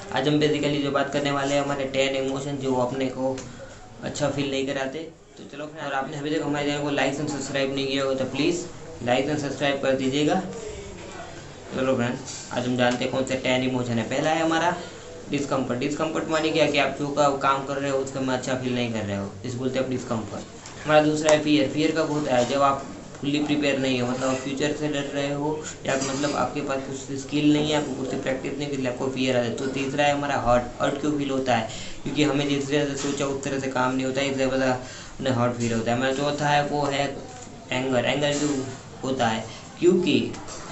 आज हम बेसिकली जो बात करने वाले हैं हमारे 10 इमोशन जो अपने को अच्छा फील नहीं कराते। तो चलो फ्रेंड, और आपने अभी तक हमारे चैनल को लाइक एंड सब्सक्राइब नहीं किया हो तो प्लीज़ लाइक एंड सब्सक्राइब कर दीजिएगा। चलो फ्रेंड, आज हम जानते हैं कौन से 10 इमोशन है। पहला है हमारा डिस्कम्फर्ट। डिस्कम्फर्ट माने क्या कि आप जो का काम कर रहे हो उसका में अच्छा फील नहीं कर रहे हो, इस बोलते हैं डिस्कम्फर्ट। हमारा दूसरा है फियर। फियर कब होता है? जब आप फुल्ली प्रिपेयर नहीं हो, मतलब आप फ्यूचर से डर रहे हो या मतलब आपके पास कुछ स्किल नहीं है, आपको कुछ प्रैक्टिस नहीं कर आपको फियर आ जाए। तो तीसरा है हमारा हर्ट। हर्ट क्यों फील होता है? क्योंकि हमें जिस तरह से सोचा उस तरह से काम नहीं होता है, इसलिए पता अपने हर्ट फील होता है। हमारा चौथा है वो है एंगर। एंगर क्यों होता है? क्योंकि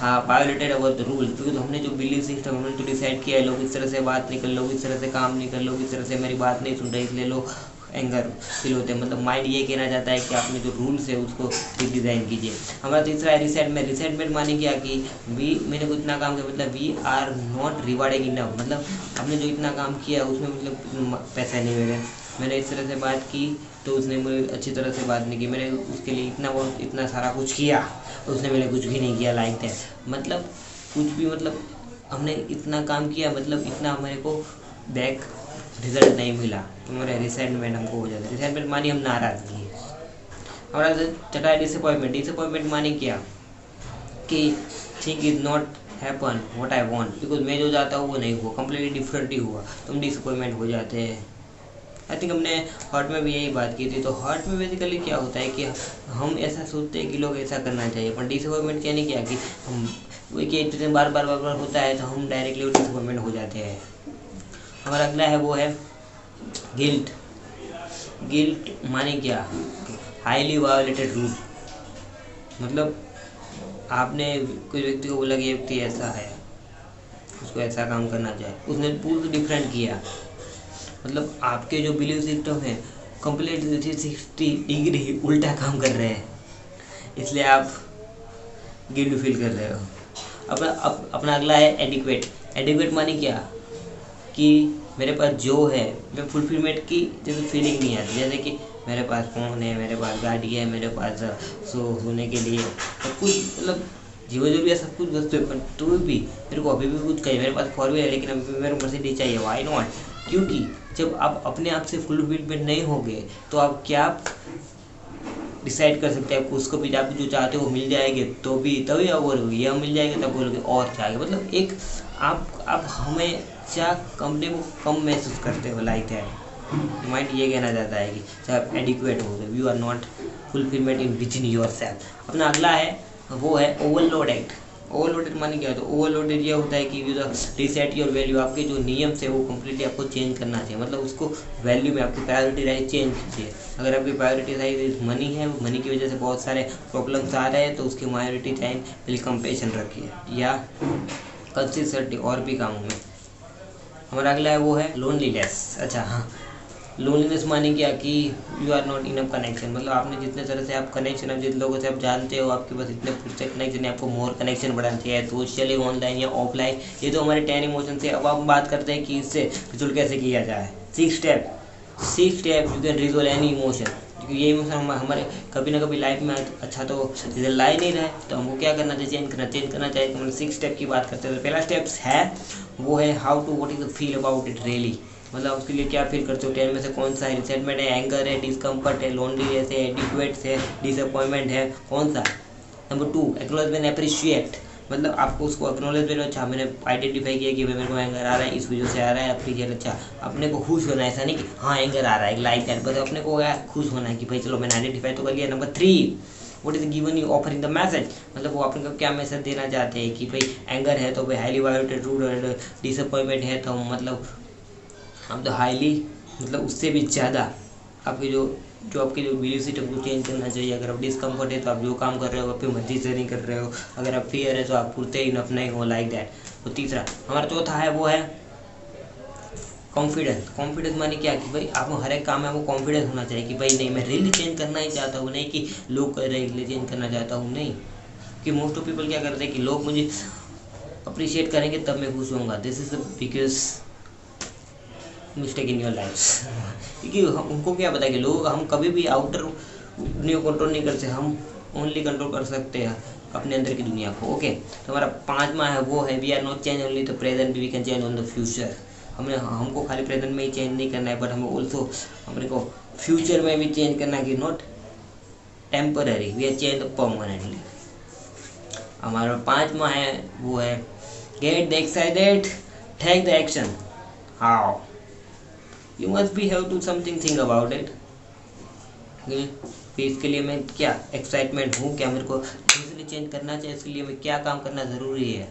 वायोलेटेड अवर द रूल। क्योंकि हमने जो बिलीव सिस्टम हमने जो डिसाइड किया है, लोग इस तरह से बात नहीं कर, लोग इस तरह से काम नहीं कर, लोग इस तरह से मेरी बात नहीं सुन रहे, इसलिए लोग एंगर फील होते हैं। मतलब माइंड ये कहना चाहता है कि आपने जो रूल्स है उसको डिज़ाइन कीजिए। हमारा तीसरा है रिसेंटमेंट। रिसेंटमेंट माने क्या कि मैंने कुछ इतना काम किया, मतलब we are not rewarding enough. मतलब हमने जो इतना काम किया उसमें मतलब पैसा नहीं मिला। मैंने इस तरह से बात की तो उसने मुझे अच्छी तरह से बात नहीं की, मैंने उसके लिए इतना सारा कुछ किया, उसने मेरे कुछ भी नहीं किया। लाइक दैट, मतलब कुछ भी, मतलब हमने इतना काम किया, मतलब इतना मेरे को बैक रिजल्ट नहीं मिला, तो मेरा रिसेंटमेंट हमको हो जाता है। रिसेंटमेंट मानी हम नाराज़गी है। हमारा छठा है डिसअपॉइंटमेंट। डिसअपॉइंटमेंट मानी क्या कि thing is not happen what I want, because मैं जो चाहता हूँ वो नहीं हुआ, कम्प्लीटली डिफरेंट ही हुआ, तो हम डिसअपॉइंटमेंट हो जाते हैं। आई थिंक हमने हर्ट में भी यही बात की थी। तो हर्ट में बेसिकली क्या होता है कि हम ऐसा सोचते हैं कि लोग ऐसा करना चाहिए, पर डिसअपॉइंटमेंट क्या नहीं किया कि हम वही कि बार बार होता है तो हम डायरेक्टली डिसअपॉइंटमेंट हो जाते हैं। हमारा अगला है वो है गिल्ट। गिल्ट माने क्या? Highly violated rule. मतलब आपने कोई व्यक्ति को बोला कि व्यक्ति ऐसा है, उसको ऐसा काम करना चाहिए, उसने पूरा डिफरेंट किया, मतलब आपके जो बिलीव सिस्टम है कंप्लीट 360 डिग्री उल्टा काम कर रहे हैं, इसलिए आप गिल्ट फील कर रहे हो। अपना अगला है एडिक्वेट। एडिक्वेट माने क्या कि मेरे पास जो है मैं फुलफिलमेंट की जैसे फीलिंग नहीं आती। जैसे कि मेरे पास फ़ोन है, मेरे पास गाड़ी है, मेरे पास सोने के लिए सब कुछ, मतलब जीवन जरूरी है, सब कुछ वस्तु है, पर तो भी मेरे को अभी भी कुछ चाहिए। मेरे पास 4 व्हीलर है लेकिन अभी मेरे को मर्सिडीज चाहिए। Why not? क्योंकि जब आप अपने आप से फुलफिलमेंट नहीं होगे तो आप क्या डिसाइड कर सकते हैं? आपको उसको भी आप जो चाहते हो वो मिल जाएंगे तो भी, तभी आप बोलोगे यह मिल जाएगा, तब बोलोगे और चाहिए। मतलब एक आप हमेशा कंपनी को कम महसूस करते हो। लाइक दैट, माइंड ये कहना चाहता है कि जब आप एडिक्वेट हो गए, you are not fulfilment in which in yourself. अपना अगला है वो है ओवरलोड एक्ट। ओवरलोडेड माने क्या होता है? ओवरलोडेड ये होता है कि रीसेट योर वैल्यू। आपके जो नियम से वो कम्प्लीटली आपको चेंज करना चाहिए, मतलब उसको वैल्यू में आपकी प्रायोरिटी राइज चेंज कीजिए। अगर आपकी प्रायोरिटी राइज मनी है, मनी की वजह से बहुत सारे प्रॉब्लम्स आ रहे हैं, तो उसकी प्रायोरिटी टाइम पहले कंपेशन रखिए या कंसिस्टेंटली और भी कामों में। हमारा अगला है वो है लोनलीनेस। अच्छा हाँ, लोनलीनेस माने क्या कि you are not enough connection. मतलब आपने जितने तरह से आप कनेक्शन, आप जिन लोगों से आप जानते हो, आपके पास इतने फुर्सत कनेक्शन है, आपको मोर कनेक्शन बढ़ाना चाहिए, सोशली, ऑनलाइन या ऑफलाइन। ये तो हमारे 10 इमोशन से। अब हम बात करते हैं कि इससे रिजोल्व कैसे किया जाए। 6 step you can resolve any emotion. क्योंकि ये इमोशन हमारे कभी ना कभी लाइफ में अच्छा तो रिजल्ट ला ही नहीं रहा है, तो हमको क्या करना चाहिए? चेंज करना चाहिए। तो हम 6 स्टेप की बात करते हैं। तो पहला स्टेप्स है वो है how to what is the feel about it really. मतलब उसके लिए क्या फील करते हो? 10 में से कौन सा है? रिसेंटमेंट है, एंगर है, डिस्कम्फर्ट है, लोनलीनेस है, एडिक्वेट है, डिसअपॉइंटमेंट है, कौन सा? Number 2 acknowledgement, appreciate. मतलब आपको उसको एक्नॉलेजमेंट, अच्छा मैंने आइडेंटिफाई किया कि भाई मेरे को एंगर आ रहा है, इस वजह से आ रहा है। अप्रिशिएट, अच्छा अपने को खुश होना है, ऐसा नहीं कि हाँ एंगर आ रहा है लाइक दैट, बस अपने को खुश होना है कि भाई चलो मैंने आइडेंटिफाई तो कर लिया। Number 3 what is given you offering the message. मतलब वो अपने को क्या मैसेज देना चाहते हैं कि भाई एंगर है तो भाई हाईली वायोलेटेड रूल, डिसअपॉइंटमेंट है तो मतलब हम तो हाईली, मतलब उससे भी ज़्यादा आपके जो आपके जो बिलीव सिस्टम को चेंज करना चाहिए। अगर आप डिस्कम्फर्ट है तो आप जो काम कर रहे हो अपनी मर्जी से नहीं कर रहे हो। अगर आप फियर है तो आप पूरते इनफ नहीं हो। Like that. तो तीसरा हमारा चौथा है वो है कॉन्फिडेंस। कॉन्फिडेंस माने क्या कि भाई आपको हर एक काम में आपको कॉन्फिडेंस होना चाहिए कि भाई नहीं मैं रियली चेंज करना ही चाहता हूँ, नहीं कि लोग कर रहे हैं चेंज करना चाहता हूँ। नहीं, कि मोस्ट ऑफ पीपल क्या करते हैं कि लोग मुझे अप्रिशिएट करेंगे तब मैं खुश होऊंगा। This is the biggest mistake in your life. क्योंकि उनको क्या पता कि लोग, हम कभी भी आउटर दुनिया को कंट्रोल नहीं करते, हम ओनली कंट्रोल कर सकते हैं अपने अंदर की दुनिया को। ओके, तो हमारा 5वां है वो है we are not change only the present, we can change on the future. हमको खाली प्रेजेंट में ही चेंज नहीं करना है, बट हमें ऑल्सो हमारे को फ्यूचर में भी चेंज करना कि not temporary, we are change permanently. हमारा 5वां है वो है get the excited, take the action. How you must be have to something think about it. फिर इसके लिए मैं क्या एक्साइटमेंट हूँ, क्या मेरे को इजीली चेंज करना चाहिए, इसके लिए मैं क्या काम करना ज़रूरी है।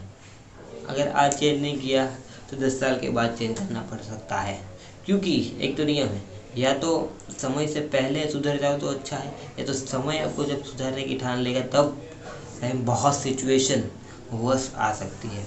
अगर आज चेंज नहीं किया तो 10 साल के बाद चेंज करना पड़ सकता है, क्योंकि एक तो नियम है, या तो समय से पहले सुधर जाओ तो अच्छा है, या तो समय आपको जब सुधरने की ठान लेगा तब बहुत सिचुएशन वर्स आ सकती है।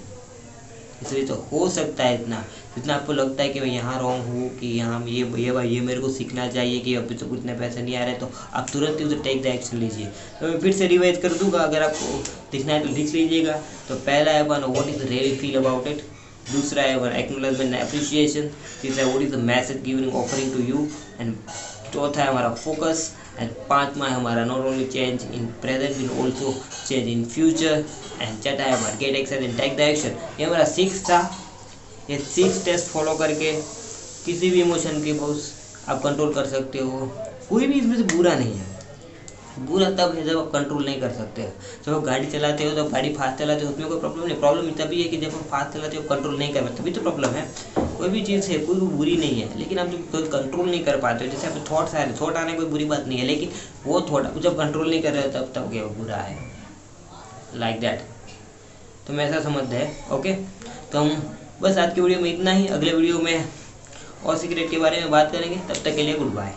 इसलिए तो हो सकता है इतना जितना आपको लगता है कि मैं यहाँ रॉन्ग हूँ, कि यहाँ ये मेरे को सीखना चाहिए कि अभी तो इतने पैसे नहीं आ रहे, तो आप तुरंत ही उसे टेक द एक्शन लीजिए। तो मैं फिर से रिवाइज कर दूंगा, अगर आपको लिखना है तो लिख लीजिएगा। तो पहला है one, what is really feel about it. दूसरा है वन, एक्नॉलेजमेंट एंड अप्रिशिएशन। तीसरा है what is the message giving offering to you. And चौथा है हमारा फोकस। एंड 5वां है हमारा not only change in present will also change in future. And छठा है हमारा get excited and take the action. ये हमारा 6 था। ये 6 टेस्ट फॉलो करके किसी भी इमोशन के बहुत आप कंट्रोल कर सकते हो। कोई भी इसमें से बुरा नहीं है। बुरा तब है जब आप कंट्रोल नहीं कर सकते हो। जब आप गाड़ी चलाते हो, जब गाड़ी फास्ट चलाते हो, उसमें कोई प्रॉब्लम नहीं। प्रॉब्लम तभी है कि जब आप फास्ट चलाते हो कंट्रोल नहीं कर पाते, तभी तो प्रॉब्लम है। कोई भी चीज़ है, कोई बुरी नहीं है, लेकिन आप जब कंट्रोल नहीं कर पाते हो, जैसे आप थॉट्स आ रहे, थॉट आने कोई बुरी बात नहीं है, लेकिन वो थॉट जब कंट्रोल नहीं कर रहे हो तब क्या बुरा है, लाइक दैट। तो मैं ऐसा समझते हैं। ओके, तो हम बस आज की वीडियो में इतना ही। अगले वीडियो में और सीक्रेट के बारे में बात करेंगे। तब तक के लिए गुड बाय।